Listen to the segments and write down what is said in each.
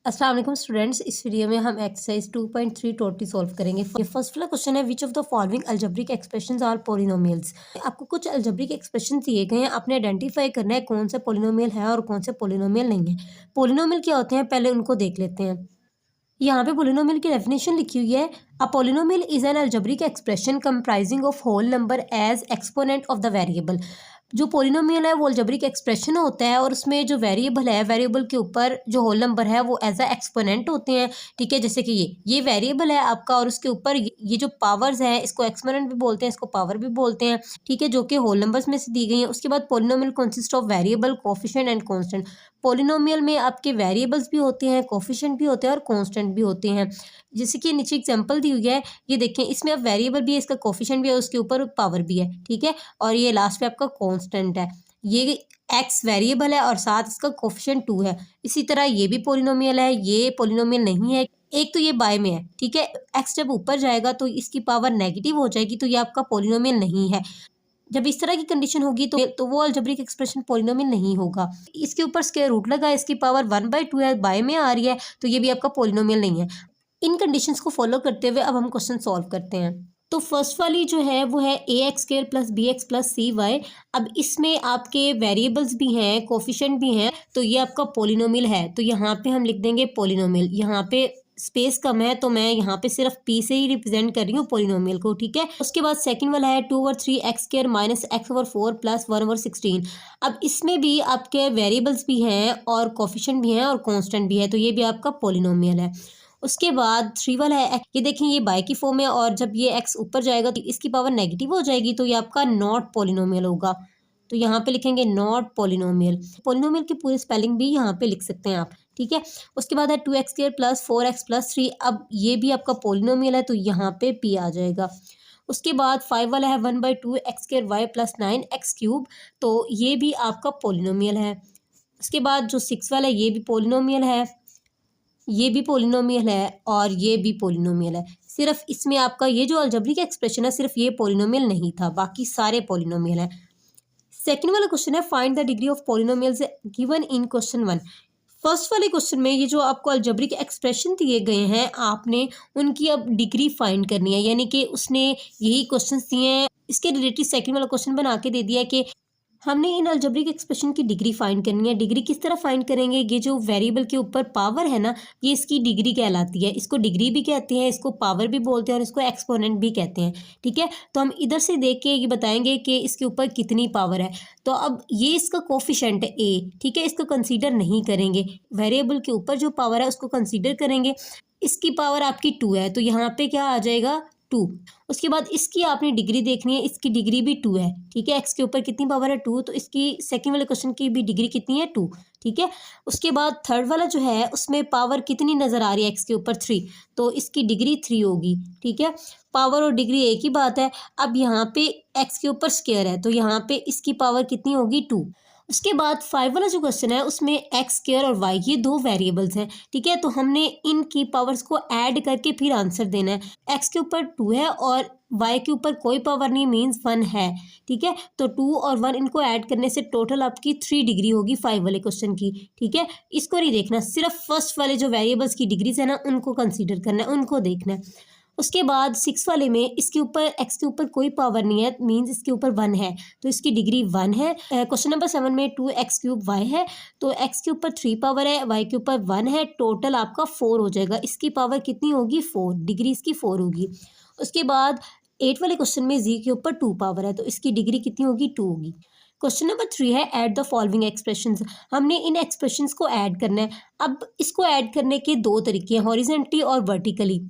अस्सलाम वालेकुम स्टूडेंट्स, इस वीडियो में हम एक्सरसाइज 2.3 टोटली सॉल्व करेंगे। ये फर्स्ट वाला क्वेश्चन है, which of the following algebraic expressions are polynomials. आपको कुछ अलजेब्रिक एक्सप्रेशन दिए गए हैं, आपने आइडेंटिफाई करना है कौन सा पॉलिनोमियल है और कौन सा पॉलिनोमियल नहीं है। पॉलिनोमियल क्या होते हैं पहले उनको देख लेते हैं। यहाँ पे पॉलिनोमियल की डेफिनेशन लिखी हुई है, a polynomial is an algebraic expression comprising of whole number as exponent of the variable. जो पॉलिनोमियल है वो अलजेब्रिक एक्सप्रेशन होता है और उसमें जो वेरिएबल है, वेरिएबल के ऊपर जो होल नंबर है वो एज अ एक्सपोनेंट होते हैं। ठीक है, जैसे कि ये वेरिएबल है आपका और उसके ऊपर ये जो पावर्स हैं इसको एक्सपोनेंट भी बोलते हैं, इसको पावर भी बोलते हैं। ठीक है, जो कि होल नंबर्स में से दी गई हैं। उसके बाद polynomial consist of variable, coefficient and constant. Polynomial में आपके वेरिएबल्स भी होते हैं, कोफिशिएंट भी होते हैं और कांस्टेंट भी होते हैं। जैसे कि नीचे एग्जांपल दी हुई है, ये देखें, इसमें अब वेरिएबल भी है, इसका कोफिशिएंट भी है, उसके ऊपर पावर भी है। ठीक है, और ये लास्ट पे आपका कांस्टेंट है। ये एक्स वेरिएबल है और साथ इसका कोफिशिएंट 2 है। इसी तरह ये भी पॉलिनोमियल है, ये पॉलिनोमियल नहीं है। एक तो ये बाय में है। ठीक है, एक्स जब ऊपर जाएगा तो इसकी पावर नेगेटिव हो जाएगी, तो ये आपका पॉलिनोमियल नहीं है। जब इस तरह की कंडीशन होगी तो वो अलजेब्रिक एक्सप्रेशन पॉलिनोमियल नहीं होगा। इसके ऊपर स्क्वायर रूट लगा, इसकी पावर 1/2 है, बाय में आ रही है, तो ये भी आपका पॉलिनोमियल नहीं है। इन कंडीशंस को फॉलो करते हुए अब हम क्वेश्चन सॉल्व करते हैं। तो फर्स्ट वाली जो है वो है ax² + bx + cy। अब इसमें आपके वेरिएबल्स भी हैं, कोफिशिएंट भी हैं, तो ये आपका पॉलिनोमियल है। तो यहाँ पे हम लिख देंगे पॉलिनोमियल। यहाँ पे स्पेस कम है तो मैं यहाँ पे सिर्फ p से ही रिप्रेजेंट कर रही हूँ पॉलिनोमियल को। ठीक है, उसके बाद सेकंड वाला है 2/3 x² - x/4 + 1/16। अब इसमें भी आपके वेरिएबल्स भी हैं और कोफिशिएंट भी हैं और कांस्टेंट भी है, तो ये भी आपका पॉलिनोमियल है। उसके बाद 3 वाला है, ये देखें ये बाय की फॉर्म है और जब ये x ऊपर जाएगा तो इसकी पावर नेगेटिव हो जाएगी, तो ये आपका नॉट पॉलिनोमियल होगा। तो यहाँ पे लिखेंगे नॉट पॉलिनोमियल। पॉलिनोमियल की पूरी स्पेलिंग भी यहाँ पे लिख सकते हैं आप। ठीक है, उसके बाद है 2x² + 4x + 3। अब ये भी आपका पॉलिनोमियल है, तो यहाँ पे p आ जाएगा। उसके बाद 5 वाला है 1/2 x² y + 9x³। तो ये भी आपका पॉलिनोमियल है। उसके बाद जो 6 वाला है ये भी पॉलिनोमियल है, ये भी पॉलिनोमियल है और ये भी पॉलिनोमियल है। सिर्फ इसमें आपका ये जो अलजेब्रिक एक्सप्रेशन है सिर्फ ये पॉलिनोमियल नहीं था, बाकी सारे पॉलिनोमियल हैं। सेकंड वाला क्वेश्चन है, find the degree of polynomials given in question 1। First वाले क्वेश्चन में ये जो आपको अलजेब्रिक एक्सप्रेशन दिए गए हैं, आपने उनकी अब डिग्री फाइंड करनी है। यानी कि उसने यही क्वेश्चन दिए हैं, इसके रिलेटेड सेकंड वाला क्वेश्चन बना के दे दिया है कि हमने इन अलजेब्रिक एक्सप्रेशन की डिग्री फाइंड करनी है। डिग्री किस तरह फाइंड करेंगे, ये जो वेरिएबल के ऊपर पावर है ना, ये इसकी डिग्री कहलाती है। इसको डिग्री भी कहते हैं, इसको पावर भी बोलते हैं और इसको एक्सपोनेंट भी कहते हैं। ठीक है, तो हम इधर से देख के ये बताएंगे कि इसके ऊपर कितनी पावर है। तो अब ये इसका कोफिशिएंट है a। ठीक है, इसको कंसीडर नहीं करेंगे, वेरिएबल के ऊपर जो पावर है उसको कंसीडर करेंगे। इसकी पावर आपकी 2 है, तो यहाँ पे क्या आ जाएगा 2। उसके बाद इसकी आपने डिग्री देखनी है, इसकी डिग्री भी 2 है। ठीक है, x के ऊपर कितनी पावर है 2, तो इसकी सेकंड वाले क्वेश्चन की भी डिग्री कितनी है 2। ठीक है, उसके बाद थर्ड वाला जो है उसमें पावर कितनी नज़र आ रही है x के ऊपर 3, तो इसकी डिग्री 3 होगी। ठीक है, पावर और डिग्री एक ही बात है। अब यहाँ पे x के ऊपर स्क्वायर है, तो यहाँ पे इसकी पावर कितनी होगी 2। उसके बाद 5 वाला जो क्वेश्चन है उसमें x² और y ये दो वेरिएबल्स हैं। ठीक है, तो हमने इनकी पावर्स को ऐड करके फिर आंसर देना है। x के ऊपर 2 है और y के ऊपर कोई पावर नहीं, मीन्स 1 है। ठीक है, तो 2 और 1 इनको ऐड करने से टोटल आपकी 3 डिग्री होगी 5 वाले क्वेश्चन की। ठीक है, इसको नहीं देखना, सिर्फ फर्स्ट वाले जो वेरिएबल्स की डिग्रीज है ना उनको कंसिडर करना है, उनको देखना है। उसके बाद 6 वाले में इसके ऊपर x के ऊपर कोई पावर नहीं है, मीन्स इसके ऊपर 1 है, तो इसकी डिग्री 1 है। क्वेश्चन नंबर 7 में 2x³ y है, तो x के ऊपर 3 पावर है, y के ऊपर 1 है, टोटल आपका 4 हो जाएगा। इसकी पावर कितनी होगी 4, डिग्री इसकी 4 होगी। उसके बाद 8 वाले क्वेश्चन में z के ऊपर 2 पावर है, तो इसकी डिग्री कितनी होगी 2 होगी। क्वेश्चन नंबर 3 है, ऐड द फॉलोइंग एक्सप्रेशंस। हमने इन एक्सप्रेशंस को ऐड करना है। अब इसको ऐड करने के दो तरीके हैं, हॉरिजेंटली और वर्टिकली।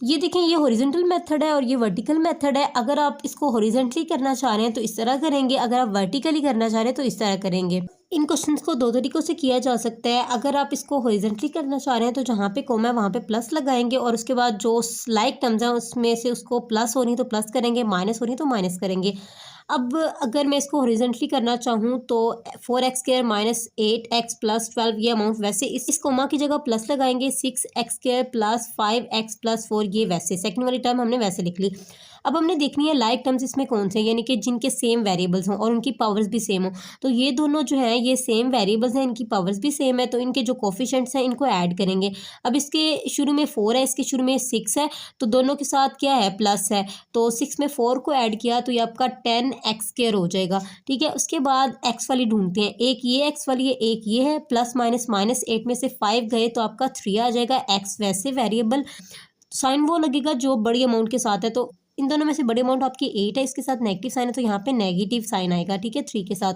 ये देखें, ये हॉरिजॉन्टल मेथड है और ये वर्टिकल मेथड है। अगर आप इसको हॉरिजॉन्टली करना चाह रहे हैं तो इस तरह करेंगे, अगर आप वर्टिकली करना चाह रहे हैं तो इस तरह करेंगे। इन क्वेश्चंस को दो तरीक़ों से किया जा सकता है। अगर आप इसको हॉरिजॉन्टली करना चाह रहे हैं तो जहाँ पे कॉमा है वहाँ पे प्लस लगाएंगे और उसके बाद जो लाइक टर्म्स हैं उसमें से उसको प्लस हो रही तो प्लस करेंगे, माइनस हो रही तो माइनस करेंगे। अब अगर मैं इसको हॉरिजॉन्टली करना चाहूँ तो 4x² - 8x + 12 ये अमाउंट वैसे इस कोमा की जगह प्लस लगाएंगे, 6x² + 5x + 4 ये वैसे सेकंड वाली टर्म हमने वैसे लिख ली। अब हमने देखनी है लाइक टर्म्स इसमें कौन से, यानी कि जिनके सेम वेरिएबल्स हों और उनकी पावर्स भी सेम हो। तो ये दोनों जो है ये सेम वेरिएबल्स हैं, इनकी पावर्स भी सेम है, तो इनके जो कोफिशिएंट्स हैं इनको ऐड करेंगे। अब इसके शुरू में 4 है, इसके शुरू में 6 है, तो दोनों के साथ क्या है, प्लस है, तो 6 में 4 को ऐड किया तो ये आपका 10x² हो जाएगा। ठीक है, उसके बाद x वाली ढूंढते हैं, एक ये x वाली है, एक ये है, प्लस माइनस -8 में से 5 गए तो आपका 3 आ जाएगा। x वैसे वेरिएबल साइन वो लगेगा जो बड़ी अमाउंट के साथ है, तो इन दोनों में से बड़ी अमाउंट आपकी 8 है, इसके साथ नेगेटिव साइन है तो यहाँ पे नेगेटिव साइन आएगा। ठीक है, 3 के साथ।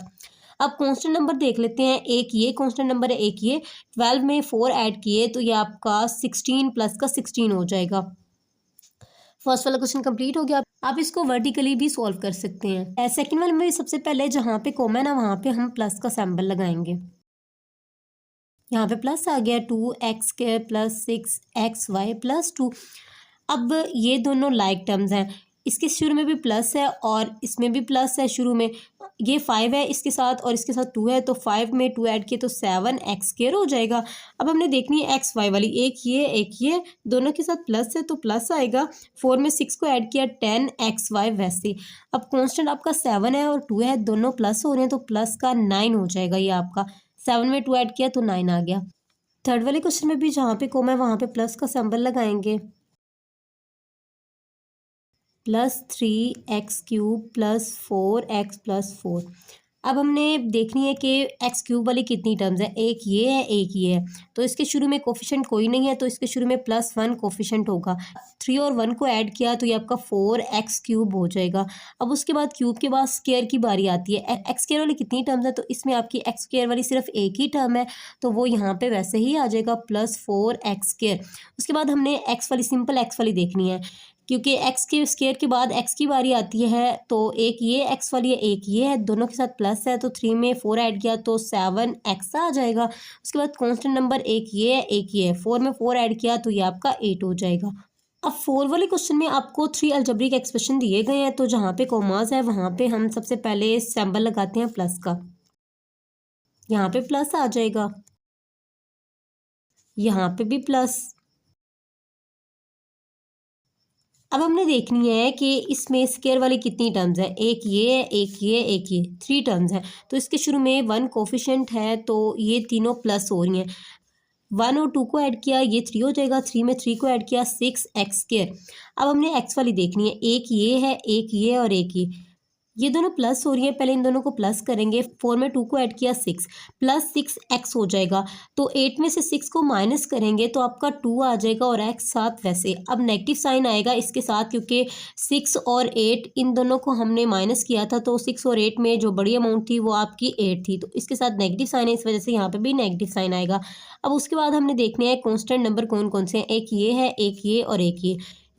अब कांस्टेंट नंबर देख लेते हैं, एक ये कांस्टेंट नंबर है, एक ये 12 में 4 ऐड किए तो ये आपका 16 प्लस का 16 हो जाएगा। फर्स्ट वाला क्वेश्चन कंप्लीट हो गया। आप इसको वर्टिकली भी सॉल्व कर सकते हैं। सेकंड वाले में सबसे पहले जहाँ पे कॉमन है ना वहाँ पे हम प्लस का सिंबल लगाएंगे। यहाँ पे प्लस आ गया, 2x² प्लस 6xy प्लस 2। अब ये दोनों लाइक टर्म्स हैं, इसके शुरू में भी प्लस है और इसमें भी प्लस है शुरू में। ये 5 है इसके साथ और इसके साथ 2 है, तो 5 में 2 ऐड किए तो 7x² हो जाएगा। अब हमने देखनी है एक्स वाई वाली, एक ये दोनों के साथ प्लस है तो प्लस आएगा। 4 में 6 को ऐड किया 10xy वैसे। अब कांस्टेंट आपका 7 है और 2 है, दोनों प्लस हो रहे हैं तो प्लस का 9 हो जाएगा। ये आपका 7 में 2 ऐड किया तो 9 आ गया। थर्ड वाले क्वेश्चन में भी जहाँ पे कॉमा है वहाँ पे प्लस का सिंबल लगाएंगे। +3x³ plus 4x plus 4। अब हमने देखनी है कि x³ वाली कितनी टर्म्स है, एक ये है एक ये है, तो इसके शुरू में कोफिशिएंट कोई नहीं है तो इसके शुरू में +1 कोफिशिएंट होगा। 3 और 1 को ऐड किया तो ये आपका 4x³ हो जाएगा। अब उसके बाद क्यूब के बाद स्क्वायर की बारी आती है। x² वाली कितनी टर्म्स है, तो इसमें आपकी x² वाली सिर्फ एक ही टर्म है तो वो यहाँ पे वैसे ही आ जाएगा +4x²। उसके बाद हमने सिंपल x वाली देखनी है, क्योंकि x के स्क्वायर के बाद x की बारी आती है, तो एक ये x वाली है एक ये है, दोनों के साथ प्लस है तो 3 में 4 ऐड किया तो 7x आ जाएगा। उसके बाद कांस्टेंट नंबर एक ये है एक ये है, 4 में 4 ऐड किया तो ये आपका 8 हो जाएगा। अब 4 वाले क्वेश्चन में आपको 3 अलजेब्रिक एक्सप्रेशन दिए गए हैं, तो जहाँ पे कॉमास है वहाँ पे हम सबसे पहले सिंबल लगाते हैं प्लस का। यहाँ पे प्लस आ जाएगा, यहाँ पे भी प्लस। अब हमने देखनी है कि इसमें स्क्वायर वाली कितनी टर्म्स है, एक ये है एक ये एक ये, 3 टर्म्स हैं, तो इसके शुरू में 1 कोफिशिएंट है तो ये तीनों प्लस हो रही हैं। 1 और 2 को ऐड किया ये 3 हो जाएगा, 3 में 3 को ऐड किया 6x²। अब हमने x वाली देखनी है, एक ये है एक ये और एक ये दोनों प्लस हो रही है, पहले इन दोनों को प्लस करेंगे। 4 में 2 को ऐड किया 6 प्लस 6x हो जाएगा, तो 8 में से 6 को माइनस करेंगे तो आपका 2 आ जाएगा और x साथ वैसे। अब नेगेटिव साइन आएगा इसके साथ, क्योंकि 6 और 8 इन दोनों को हमने माइनस किया था, तो 6 और 8 में जो बड़ी अमाउंट थी वो आपकी 8 थी, तो इसके साथ नेगेटिव साइन है, इस वजह से यहाँ पे भी नेगेटिव साइन आएगा। अब उसके बाद हमने देखने हैं कॉन्स्टेंट नंबर कौन कौन से हैं, एक ये है एक ये और एक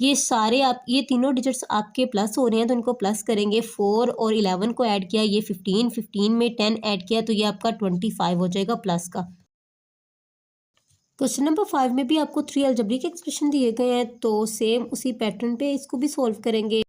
ये सारे ये तीनों डिजिट्स आपके प्लस हो रहे हैं तो इनको प्लस करेंगे। 4 और 11 को ऐड किया ये 15, 15 में 10 ऐड किया तो ये आपका 25 हो जाएगा प्लस का। क्वेश्चन नंबर 5 में भी आपको 3 अलजेब्रिक एक्सप्रेशन दिए गए हैं, तो सेम उसी पैटर्न पे इसको भी सॉल्व करेंगे।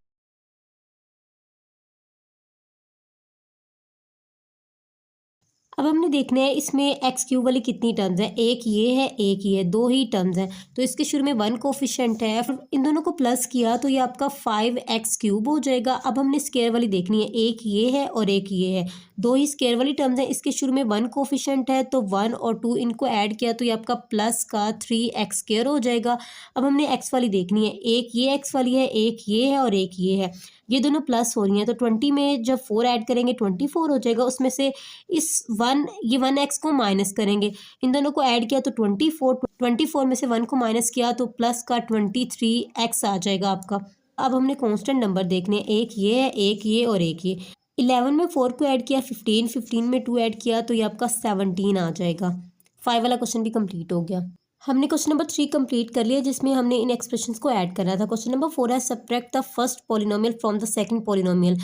अब हमने देखना है इसमें x³ वाली कितनी टर्म्स हैं, एक ये है एक ये है, 2 ही टर्म्स हैं, तो इसके शुरू में 1 कोफिशिएंट है, फिर इन दोनों को प्लस किया तो ये आपका 5x³ हो जाएगा। अब हमने स्क्वायर वाली देखनी है, एक ये है और एक ये है, 2 ही स्क्वायर वाली टर्म्स हैं, इसके शुरू में 1 कोफिशिएंट है तो 1 और 2 इनको ऐड किया तो ये आपका प्लस का 3x² हो जाएगा। अब हमने x वाली देखनी है, एक ये x वाली है एक ये है और एक ये है, ये दोनों प्लस हो रही हैं, तो 20 में जब 4 ऐड करेंगे 24 हो जाएगा। उसमें से इस 1x को माइनस करेंगे, इन दोनों को ऐड किया तो 24 में से 1 को माइनस किया तो प्लस का 23x आ जाएगा आपका। अब हमने कांस्टेंट नंबर देखने हैं, एक ये है एक ये और एक ये। 11 में 4 को ऐड किया 15, 15 में 2 ऐड किया तो ये आपका 17 आ जाएगा। 5 वाला क्वेश्चन भी कंप्लीट हो गया। हमने क्वेश्चन नंबर 3 कंप्लीट कर लिया, जिसमें हमने इन एक्सप्रेशंस को ऐड करना था। क्वेश्चन नंबर 4 है subtract the first polynomial from the second polynomial.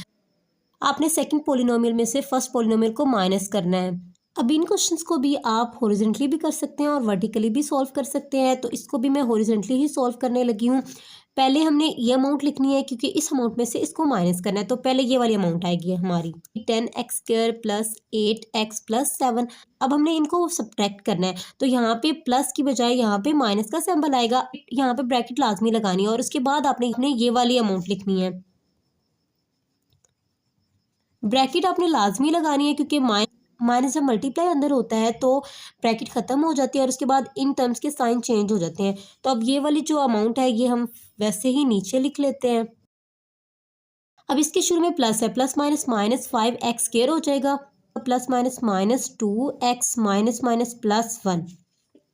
आपने सेकंड पॉलिनोमियल में से फर्स्ट पॉलिनोमियल को माइनस करना है। अब इन क्वेश्चंस को भी आप हॉरिजॉन्टली भी कर सकते हैं और वर्टिकली भी सॉल्व कर सकते हैं, तो इसको भी मैं हॉरिजॉन्टली ही सॉल्व करने लगी हूँ। पहले हमने ये अमाउंट लिखनी है क्योंकि इस अमाउंट में से इसको माइनस करना है, तो पहले ये वाली अमाउंट आएगी हमारी 10x² प्लस 8x प्लस 7। अब हमने इनको सब्ट्रैक्ट करना है, तो यहाँ पे प्लस की बजाय यहाँ पे माइनस का सिंबल आएगा। यहाँ पे ब्रैकेट लाजमी लगानी है और उसके बाद आपने ये वाली अमाउंट लिखनी है। ब्रैकेट आपने लाजमी लगानी है क्योंकि माइनस जब मल्टीप्लाई अंदर होता है तो ब्रैकेट ख़त्म हो जाती है और उसके बाद इन टर्म्स के साइन चेंज हो जाते हैं। तो अब ये वाली जो अमाउंट है ये हम वैसे ही नीचे लिख लेते हैं। अब इसके शुरू में प्लस है, प्लस माइनस माइनस 5x² हो जाएगा, plus minus minus 2x minus minus plus 1।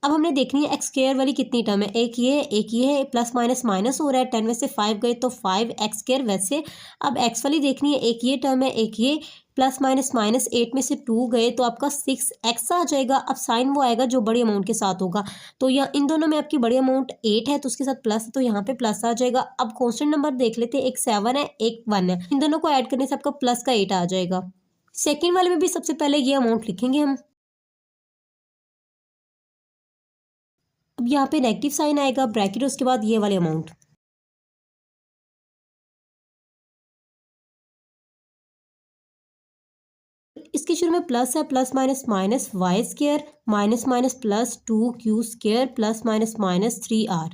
अब हमने देखनी है x² वाली कितनी टर्म है, एक ये है, प्लस माइनस माइनस हो रहा है, 10 में से 5 गए तो 5x² वैसे। अब x वाली देखनी है, एक ये टर्म है, एक ये, प्लस माइनस माइनस 8 में से 2 गए तो आपका 6x आ जाएगा। अब साइन वो आएगा जो बड़ी अमाउंट के साथ होगा, तो यहाँ इन दोनों में आपकी बड़ी अमाउंट 8 है तो उसके साथ प्लस है, तो यहाँ पे प्लस आ जाएगा। अब कॉन्स्टेंट नंबर देख लेते हैं, एक 7 है, एक 1 है, इन दोनों को ऐड करने से आपका प्लस का 8 आ जाएगा। सेकेंड वाले में भी सबसे पहले ये अमाउंट लिखेंगे हम। अब यहाँ पे नेगेटिव साइन आएगा, ब्रैकेट, उसके बाद ये वाले अमाउंट। इसके शुरू में प्लस है, plus minus minus y² minus minus plus 2q² plus minus minus 3r।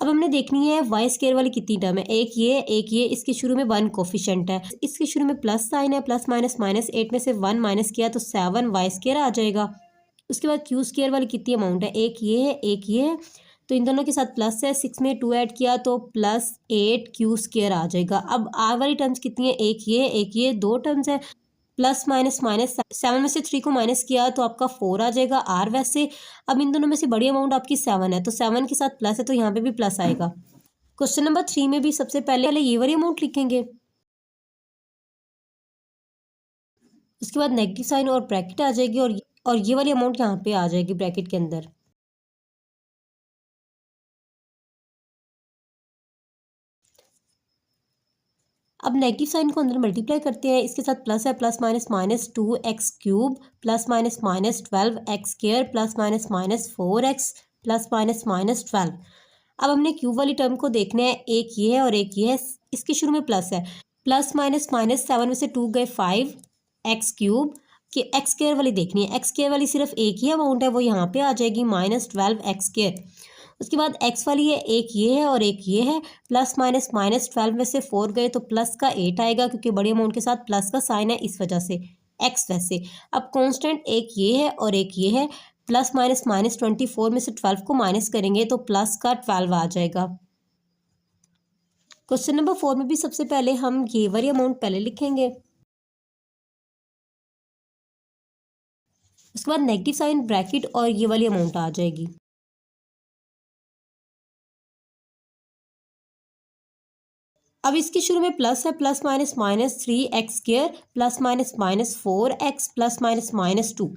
अब हमने देखनी है y² वाली कितनी टर्म है, एक ये, इसके शुरू में 1 कोफिशिएंट है, इसके शुरू में प्लस साइन है, प्लस माइनस माइनस 8 में से 1 माइनस किया तो 7y² आ जाएगा। उसके बाद q² वाली कितनी अमाउंट है, एक ये है, तो इन दोनों के साथ प्लस है, 6 में 2 ऐड किया तो प्लस 8q² आ जाएगा। अब r वाली टर्म्स कितनी है, एक ये, दो टर्म्स है, प्लस माइनस माइनस 7 में से 3 को माइनस किया तो आपका 4 आ जाएगा r वैसे। अब इन दोनों में से बड़ी अमाउंट आपकी 7 है, तो 7 के साथ प्लस है तो यहाँ पे भी प्लस आएगा। क्वेश्चन नंबर 3 में भी सबसे पहले ये वाली अमाउंट लिखेंगे, उसके बाद नेगेटिव साइन और ब्रैकेट आ जाएगी और ये वाली अमाउंट यहाँ पे आ जाएगी ब्रैकेट के अंदर। अब नेगेटिव साइन को अंदर मल्टीप्लाई करते हैं, इसके साथ प्लस है, plus minus minus 2x³ plus minus minus 12x² plus minus minus 4x plus minus minus 12। अब हमने क्यूब वाली टर्म को देखना है, एक ये है और एक ये है, इसके शुरू में प्लस है, प्लस माइनस माइनस 7 में से 2 गए 5x³ कि x² वाली देखनी है, x² वाली सिर्फ एक ही अमाउंट है, वो यहाँ पे आ जाएगी माइनस 12x²। उसके बाद x वाली है, एक ये है और एक ये है, प्लस माइनस माइनस 12 में से 4 गए तो प्लस का 8 आएगा क्योंकि बड़ी अमाउंट के साथ प्लस का साइन है इस वजह से, x वैसे। अब कांस्टेंट एक ये है और एक ये है, प्लस माइनस माइनस 24 में से 12 को माइनस करेंगे तो प्लस का 12 आ जाएगा। क्वेश्चन नंबर 4 में भी सबसे पहले हम ये वाली अमाउंट पहले लिखेंगे, उसके बाद नेगेटिव साइन, ब्रैकेट और ये वाली अमाउंट आ जाएगी। अब इसके शुरू में प्लस है, plus minus minus 3x² plus minus minus 4x plus minus minus 2।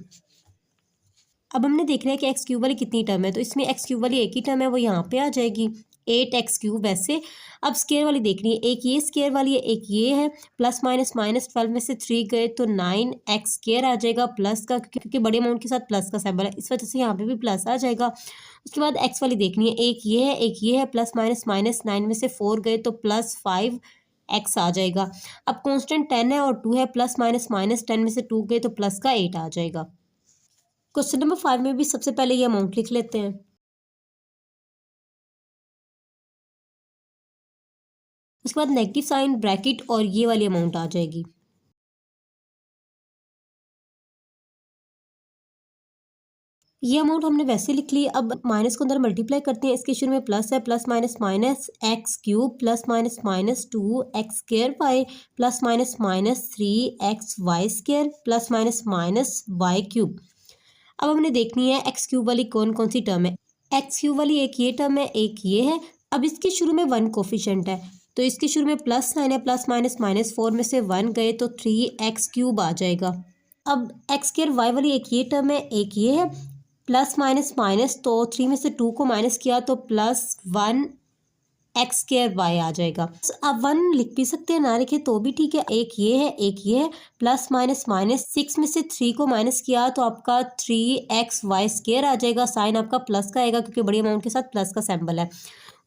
अब हमने देखना है कि x³ वाली कितनी टर्म है, तो इसमें x³ वाली एक ही टर्म है, वो यहाँ पे आ जाएगी 8x³ वैसे। अब स्केयर वाली देखनी है, एक ये स्केयर वाली है, एक ये है, प्लस माइनस माइनस 12 में से 3 गए तो 9x² आ जाएगा प्लस का, क्योंकि बड़े अमाउंट के साथ प्लस का सिंबल है इस वजह से यहाँ पे भी प्लस आ जाएगा। उसके बाद x वाली देखनी है, एक ये है, प्लस माइनस माइनस 9 में से 4 गए तो प्लस 5x आ जाएगा। अब कांस्टेंट 10 है और 2 है, प्लस माइनस माइनस 10 में से 2 गए तो प्लस का 8 आ जाएगा। क्वेश्चन नंबर 5 में भी सबसे पहले ये अमाउंट लिख लेते हैं, उसके बाद नेगेटिव साइन, ब्रैकेट और ये वाली अमाउंट आ जाएगी। ये अमाउंट हमने वैसे लिख ली। अब माइनस को अंदर मल्टीप्लाई करते हैं, इसके शुरू में प्लस है, plus minus minus x³ plus minus minus 2x² plus minus minus 3xy² plus minus minus y³। अब हमने देखनी है x³ वाली कौन कौन सी टर्म है, x³ वाली एक ये टर्म है, एक ये है। अब इसके शुरू में 1 कोफिशिएंट है, तो इसके शुरू में प्लस साइन है, प्लस माइनस माइनस 4 में से 1 गए तो 3x³ आ जाएगा। अब x² y वाली एक ये टर्म है, एक ये है, प्लस माइनस माइनस तो 3 में से 2 को माइनस किया तो प्लस 1 एक्स स्क्वायर वाई आ जाएगा। आप 1 लिख भी सकते हैं, ना लिखे तो भी ठीक है। एक ये है, एक ये है, प्लस माइनस माइनस 6 में से 3 को माइनस किया तो आपका 3xy स्क्वायर आ जाएगा। साइन आपका प्लस का आएगा क्योंकि बड़ी अमाउंट के साथ प्लस का सिंबल है।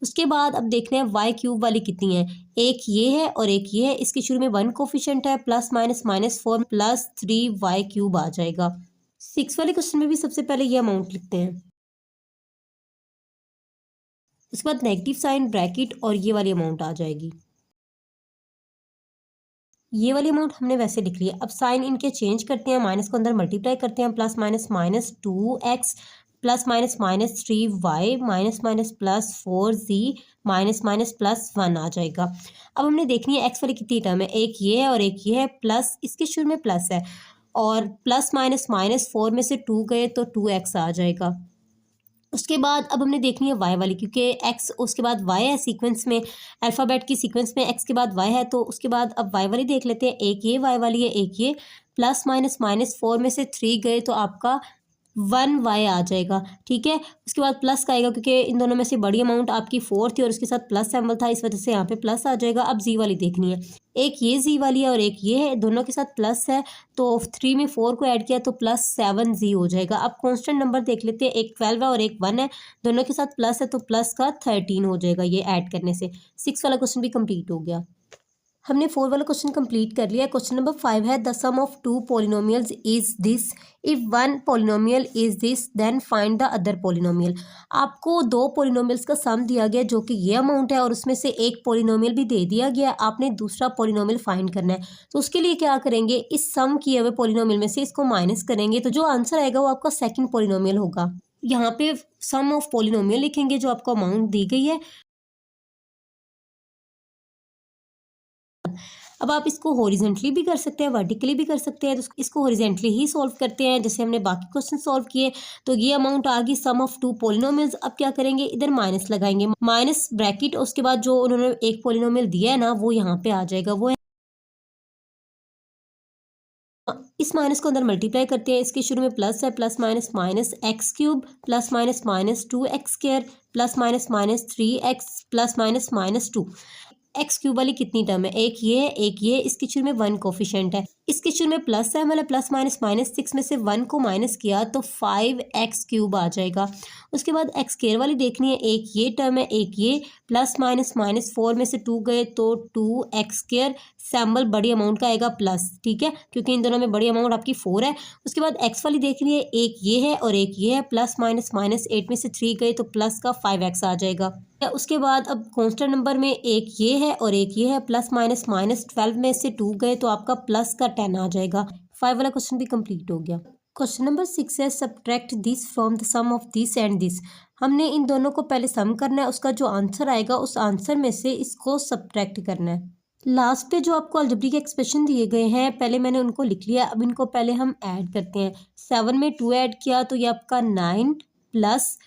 उसके बाद अब देखते हैं वाई क्यूब वाली कितनी है। एक ये है और एक ये है, इसके शुरू में 1 कोफिशिएंट है, plus minus minus 4 plus 3y cube आ जाएगा। 6 वाले क्वेश्चन में भी सबसे पहले ये अमाउंट लिखते हैं, उसके बाद नेगेटिव साइन ब्रैकेट और ये वाली अमाउंट आ जाएगी। ये वाली अमाउंट हमने वैसे लिख लिया। अब साइन इनके चेंज करते हैं, माइनस को अंदर मल्टीप्लाई करते हैं, plus minus minus 2x plus minus minus 3y minus minus plus 4z minus minus plus 1 आ जाएगा। अब हमने देखनी है एक्स वाली कितनी टर्म है। एक ये है और एक ये है, प्लस इसके शुरू में प्लस है और प्लस माइनस माइनस 4 में से 2 गए तो 2x आ जाएगा। उसके बाद अब हमने देखनी है वाई वाली, क्योंकि एक्स उसके बाद वाई है सीक्वेंस में, अल्फ़ाबेट की सीक्वेंस में एक्स के बाद वाई है, तो उसके बाद अब वाई वाली देख लेते हैं। एक ये वाई वाली है, एक ये, प्लस माइनस माइनस 4 में से 3 गए तो आपका 1y आ जाएगा। ठीक है, उसके बाद प्लस का आएगा क्योंकि इन दोनों में से बड़ी अमाउंट आपकी 4 थी और उसके साथ प्लस सिंबल था, इस वजह से यहाँ पे प्लस आ जाएगा। अब जी वाली देखनी है। एक ये जी वाली है और एक ये है, दोनों के साथ प्लस है, तो 3 में 4 को ऐड किया तो प्लस 7z हो जाएगा। अब कांस्टेंट नंबर देख लेते हैं, एक 12 है और एक 1 है, दोनों के साथ प्लस है तो प्लस का 13 हो जाएगा ये ऐड करने से। 6 वाला क्वेश्चन भी कंप्लीट हो गया। हमने 4 वाला क्वेश्चन कंप्लीट कर लिया। क्वेश्चन नंबर 5 है, the sum of 2 polynomials is this, if 1 polynomial is this then find the other polynomial. आपको 2 पॉलिनोमियल्स का सम दिया गया जो कि ये अमाउंट है और उसमें से एक पॉलिनोमियल भी दे दिया गया है, आपने दूसरा पॉलिनोमियल फाइंड करना है। तो उसके लिए क्या करेंगे, इस सम किए हुए पॉलिनोमियल में से इसको माइनस करेंगे तो जो आंसर आएगा वो आपका सेकंड पॉलिनोमियल होगा। यहाँ पे सम ऑफ पॉलिनोमियल लिखेंगे जो आपको अमाउंट दी गई है। अब आप इसको हॉरिजेंटली भी कर सकते हैं, वर्टिकली भी कर सकते हैं। तो इसको हॉरिजेंटली ही सॉल्व करते हैं जैसे हमने बाकी क्वेश्चन सॉल्व किए। तो ये अमाउंट आ गई सम ऑफ 2 पॉलिनोमियल्स। अब क्या करेंगे, इधर माइनस लगाएंगे, माइनस ब्रैकेट, उसके बाद जो उन्होंने एक पॉलिनोमियल दिया है ना वो यहाँ पे आ जाएगा, वो है इस माइनस को अंदर मल्टीप्लाई करते हैं। इसके शुरू में प्लस है, plus minus minus x cube plus minus minus 2x square plus minus minus 3x plus minus minus 2। X cube वाली कितनी टर्म है, एक ये है एक ये, इसके शुरू में 1 कोफिशिएंट है, इसके शुरू में प्लस है, मतलब प्लस माइनस माइनस 6 में से 1 को माइनस किया तो 5x क्यूब आ जाएगा। उसके बाद एक्स स्क्वायर वाली देखनी है, एक ये टर्म है एक ये, प्लस माइनस माइनस 4 में से 2 गए तो 2x स्क्वायर, सैम्बल बड़ी अमाउंट का आएगा प्लस। ठीक है, क्योंकि इन दोनों में बड़ी अमाउंट आपकी 4 है। उसके बाद एक्स वाली देखनी है, एक ये है और एक ये है, प्लस माइनस माइनस 8 में से 3 गए तो प्लस का 5x आ जाएगा। उसके बाद अब कांस्टेंट नंबर में एक ये है और एक ये है, प्लस माइनस माइनस 12 में से 2 गए तो आपका प्लस का 10 आ जाएगा। 5 वाला क्वेश्चन भी कंप्लीट हो गया। क्वेश्चन नंबर 6 है, subtract this from the sum of this and this. हमने इन दोनों को पहले सम करना है, उसका जो आंसर आएगा उस आंसर में से इसको सब्ट्रैक्ट करना है। लास्ट पे जो आपको अलजेब्रिक एक्सप्रेशन दिए गए हैं पहले मैंने उनको लिख लिया, अब इनको पहले हम ऐड करते हैं। 7 में 2 ऐड किया तो ये आपका 9 प्लस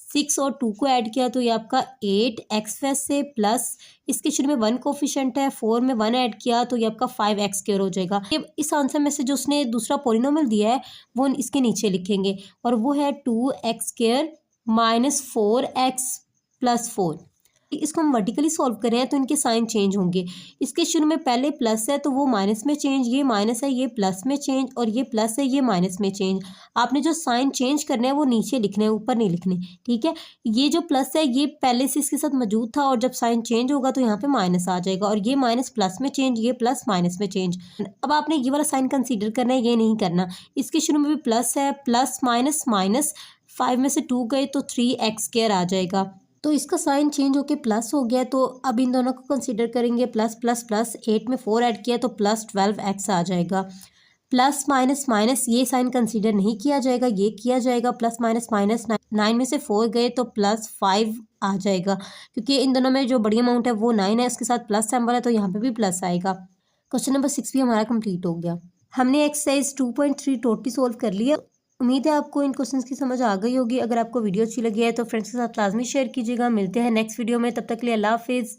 6 और 2 को ऐड किया तो ये आपका 8 एक्स वैसे प्लस इसके शुरू में 1 कोफिशिएंट है, 4 में 1 ऐड किया तो ये आपका 5x स्क्वायर हो जाएगा। अब इस आंसर में से जो उसने दूसरा पॉलिनोमियल दिया है वो इसके नीचे लिखेंगे और वो है 2x square minus 4x plus 4। इसको हम वर्टिकली सॉल्व कर रहे हैं तो इनके साइन चेंज होंगे। इसके शुरू में पहले प्लस है तो वो माइनस में चेंज, ये माइनस है ये प्लस में चेंज, और ये प्लस है ये माइनस में चेंज। आपने जो साइन चेंज करना है वो नीचे लिखने हैं, ऊपर नहीं लिखने। ठीक है, ये जो प्लस है ये पहले से इसके साथ मौजूद था और जब साइन चेंज होगा तो यहाँ पे माइनस आ जाएगा, और ये माइनस प्लस में चेंज, ये प्लस माइनस में चेंज। अब आपने ये वाला साइन कंसीडर करना है, ये नहीं करना। इसके शुरू में भी प्लस है, प्लस माइनस माइनस 5 में से 2 गए तो 3x स्क्वायर आ जाएगा। तो इसका साइन चेंज होके प्लस हो गया, तो अब इन दोनों को कंसीडर करेंगे। प्लस प्लस प्लस 8 में 4 ऐड किया तो प्लस 12x आ जाएगा। प्लस माइनस माइनस ये साइन कंसीडर नहीं किया जाएगा, ये किया जाएगा। प्लस माइनस माइनस 9 में से 4 गए तो प्लस 5 आ जाएगा, क्योंकि इन दोनों में जो बड़ी अमाउंट है वो 9 है, उसके साथ प्लस सिंबल है तो यहाँ पे भी प्लस आएगा। क्वेश्चन नंबर 6 भी हमारा कंप्लीट हो गया। हमने एक्सरसाइज 2.3 टोटली सॉल्व कर लिया। उम्मीद है आपको इन क्वेश्चंस की समझ आ गई होगी। अगर आपको वीडियो अच्छी लगी है तो फ्रेंड्स के साथ लाजमी शेयर कीजिएगा। मिलते हैं नेक्स्ट वीडियो में, तब तक के लिए अल्लाह हाफिज़।